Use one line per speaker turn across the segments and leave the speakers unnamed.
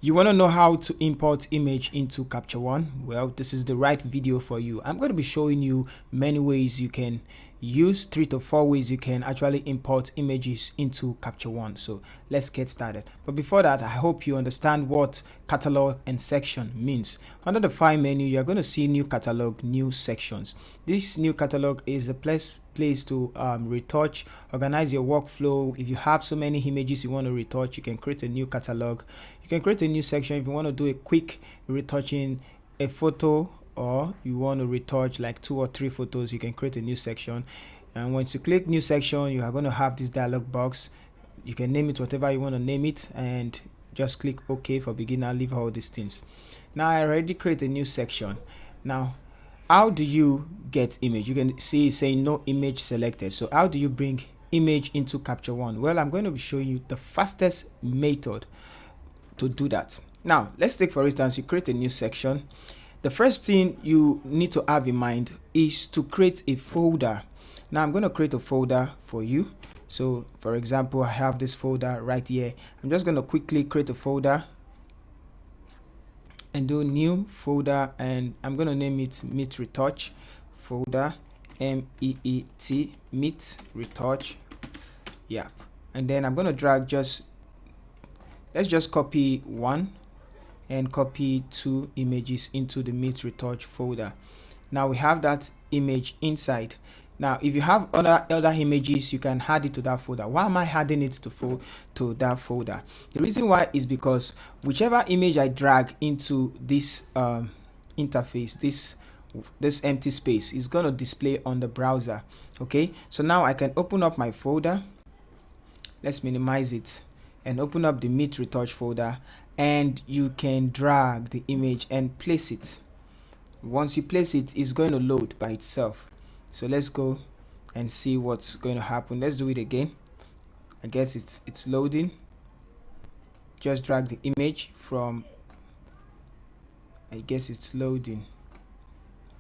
You want to know how to import image into Capture One? Well, this is the right video for you. I'm going to be showing you many ways you can use, 3 to 4 ways you can actually import images into Capture One. So let's get started. But before that, I hope you understand what catalog and section means. Under the file menu, you're going to see new catalog, new sections. This new catalog is a place to retouch, organize your workflow. If you have so many images you want to retouch, you can create a new catalog. You can create a new section if you want to do a quick retouching a photo, or you want to retouch like 2 or 3 photos. You can create a new section, and once you click new section, you are going to have this dialog box. You can name it whatever you want to name it, and just click OK for beginner. Leave all these things. Now I already create a new section. Now how do you get image? You can see it's saying no image selected. So how do you bring image into Capture One? Well, I'm going to be showing you the fastest method to do that. Now let's take, for instance, you create a new section. The first thing you need to have in mind is to create a folder. Now I'm going to create a folder for you. So for example, I have this folder right here. I'm just going to quickly create a folder and do new folder, and I'm going to name it Meet Retouch folder, MEET, Meet Retouch. Yeah, and then I'm going to drag let's just copy 1 and copy 2 images into the Meet Retouch folder. Now we have that image inside. Now if you have other images, you can add it to that folder. Why am I adding it to that folder? The reason why is because whichever image I drag into this interface, this empty space, is going to display on the browser. Okay, so now I can open up my folder. Let's minimize it and open up the Meet Retouch folder, and you can drag the image and place it. Once you place it, it's going to load by itself. So let's go and see what's going to happen. Let's do it again. I guess it's loading. Just drag the image from, I guess it's loading.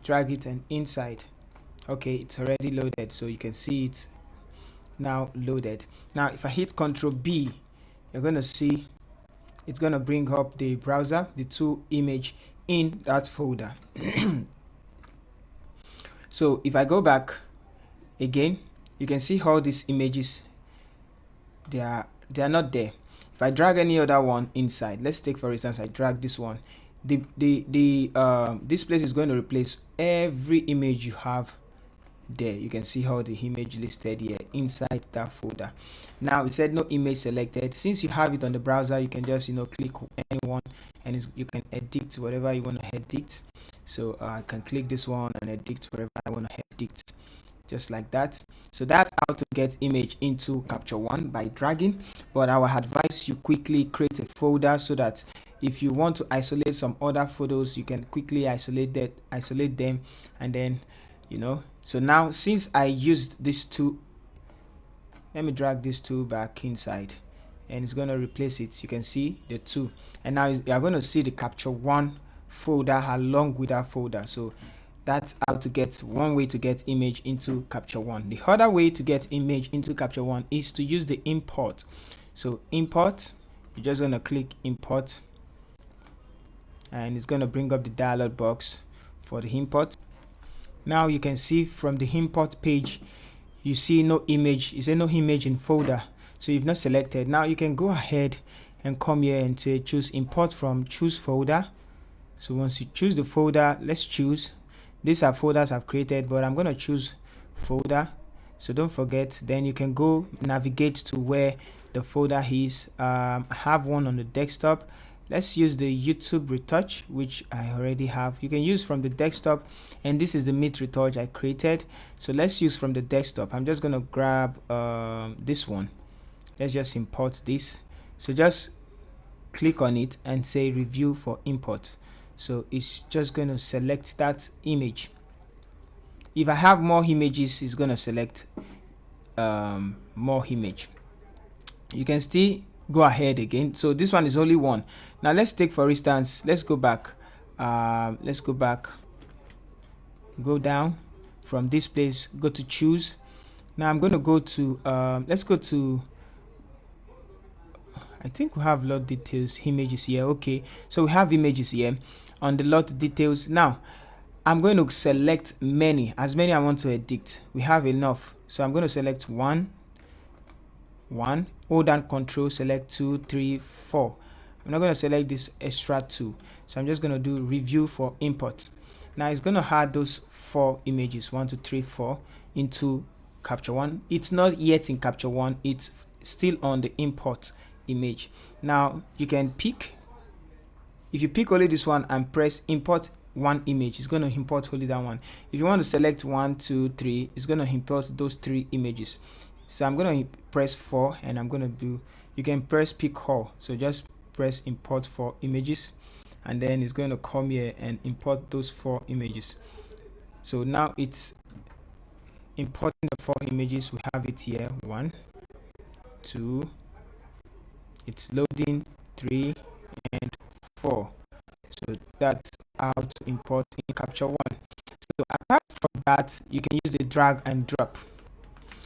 Drag it and inside. Okay, it's already loaded, so you can see it now loaded. Now if I hit Ctrl B, you're going to see it's going to bring up the browser, the 2 image in that folder. So if I go back again, you can see all these images, they are not there. If I drag any other one inside, let's take for instance, I drag this one, this place is going to replace every image you have there. You can see how the image listed here inside that folder. Now it said no image selected. Since you have it on the browser, you can just click anyone, and you can edit whatever you want to edit. So I can click this one and edit whatever I want to edit, just like that. So that's how to get image into Capture One, by dragging. But I would advise you quickly create a folder so that if you want to isolate some other photos, you can quickly isolate them, and then so now since I used these 2, let me drag these 2 back inside, and it's going to replace it. You can see the 2, and now you are going to see the Capture One folder along with that folder. So that's how to get one way to get image into Capture One. The other way to get image into Capture One is to use the import. So import, you're just going to click import, and it's going to bring up the dialog box for the import. Now you can see from the import page, you see no image. You say no image in folder, so you've not selected. Now you can go ahead and come here and say choose import from choose folder. So once you choose the folder, let's choose. These are folders I've created, but I'm going to choose folder, so don't forget. Then you can go navigate to where the folder is. I have one on the desktop. Let's use the YouTube retouch, which I already have. You can use from the desktop, and this is the Meet Retouch I created. So let's use from the desktop. I'm just going to grab this one. Let's just import this. So just click on it and say review for import. So it's just going to select that image. If I have more images, it's going to select more image. You can still go ahead again. So this one is only 1. Now let's take, for instance, let's go back, go down from this place, go to choose. Now I'm going to go to let's go to, I think we have lot details images here. Okay, so we have images here on the lot details. Now I'm going to select many, as many I want to edit. We have enough, so I'm going to select one, hold down control, select 2, 3, 4. I'm not going to select this extra 2, so I'm just going to do review for import. Now it's going to add those 4 images, 1, 2, 3, 4, into capture one. It's not yet in capture one, it's still on the import image. Now you can pick, if you pick only this one and press import one image, it's going to import only that one. If you want to select 1, 2, 3, it's going to import those 3 images. So I'm going to press 4, and I'm going to do, you can press pick all, so just press import 4 images, and then it's going to come here and import those 4 images. So now it's importing the 4 images. We have it here, 1, 2, it's loading, 3, and 4. So that's how to import in capture one. So apart from that, you can use the drag and drop.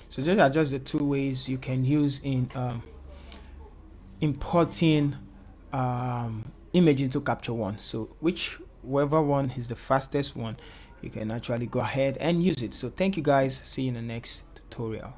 So those are just the 2 ways you can use in importing image into capture one. So whichever one is the fastest one, you can actually go ahead and use it. So thank you guys, see you in the next tutorial.